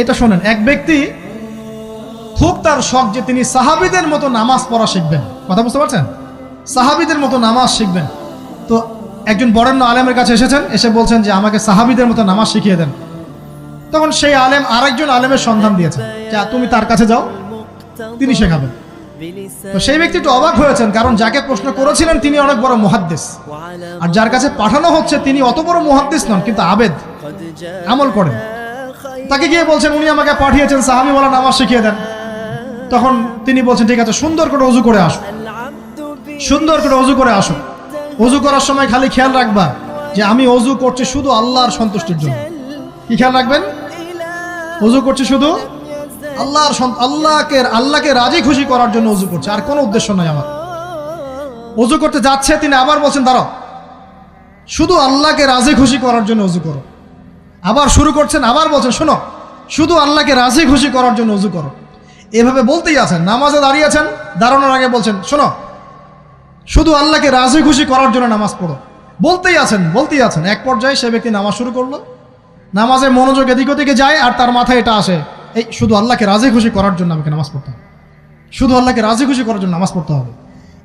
এটা শোনেন, এক ব্যক্তি খুব তার শখ যে তিনি সাহাবীদের মতো নামাজ পড়া শিখবেন। কথা বুঝতে পারছেন? সাহাবীদের মতো নামাজ শিখবেন। তো একজন বরেণ্য আলেমের কাছে এসেছেন, এসে বলছেন যে আমাকে সাহাবীদের মতো নামাজ শিখিয়ে দেন। তখন সেই আলেম আরেকজন আলেমের সন্ধান দিয়েছেন, যা তুমি তার কাছে যাও, তিনি শেখাবেন। তো সেই ব্যক্তি একটু অবাক হয়েছেন, কারণ যাকে প্রশ্ন করেছিলেন তিনি অনেক বড় মুহাদ্দিস, আর যার কাছে পাঠানো হচ্ছে তিনি অত বড় মুহাদ্দিস নন, কিন্তু আবেদ, আমল করেন। তাকে গিয়ে বলছেন উনি আমাকে পাঠিয়েছেন সাহাবী বলা নামাজ শিখিয়ে দেন। তখন তিনি বলছেন ঠিক আছে, সুন্দর করে ওযু করে আসো, সুন্দর করে ওযু করে আসো। ওযু করার সময় খালি খেয়াল রাখবা যে আমি ওযু করছি শুধু আল্লাহর সন্তুষ্টির জন্য। কি খেয়াল রাখবেন? ওযু করছি শুধু আল্লাহকে রাজি খুশি করার জন্য ওযু করছে, আর কোনো উদ্দেশ্য নাই আমার। ওযু করতে যাচ্ছে, তিনি আবার বলছেন দাঁড়াও, শুধু আল্লাহকে রাজি খুশি করার জন্য ওযু করো। আবার শুরু করছেন, আবার বলছেন শোনো, শুধু আল্লাহকে রাজি খুশি করার জন্য ওযু করো। এভাবে বলতেই আছেন, নামাজে দাঁড়িয়েছেন, দাঁড়ানোর আগে বলছেন শোনো, শুধু আল্লাহকে রাজি খুশি করার জন্য নামাজ পড়ো। বলতেই আছেন। এক পর্যায়ে সে ব্যক্তি নামাজ শুরু করলো, নামাজে মনোযোগ এদিক ওদিকে যায়, আর তার মাথায় এটা আসে, এই শুধু আল্লাহকে রাজি খুশি করার জন্য আমাকে নামাজ পড়তে হবে, শুধু আল্লাহকে রাজি খুশি করার জন্য নামাজ পড়তে হবে।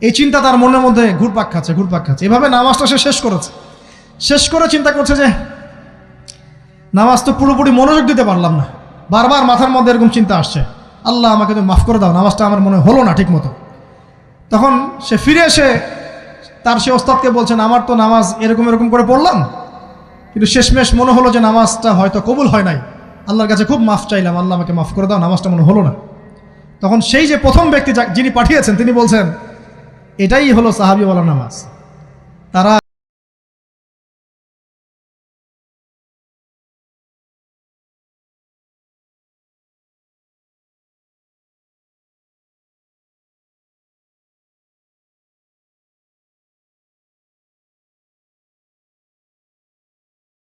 এই চিন্তা তার মনের মধ্যে ঘুরপাক খাচ্ছে। এভাবে নামাজটা সে শেষ করেছে। শেষ করে চিন্তা করছে যে নামাজ তো পুরোপুরি মনোযোগ দিতে পারলাম না, বারবার মাথার মধ্যে এরকম চিন্তা আসছে, আল্লাহ আমাকে তুমি মাফ করে দাও, নামাজটা আমার মনে হলো না ঠিক মতো। তখন সে ফিরে এসে তার সে ওস্তাদকে বলছেন আমার তো নামাজ এরকম করে পড়লাম, কিন্তু শেষমেশ মনে হলো যে নামাজটা হয়তো কবুল হয় নাই, আল্লাহর কাছে খুব মাফ চাইলাম, আল্লাহ আমাকে মাফ করে দাও, নামাজটা মনে হলো না। তখন সেই যে প্রথম ব্যক্তি যিনি পাঠিয়েছেন তিনি বলছেন এটাই হলো সাহাবী ওয়ালা নামাজ। তারা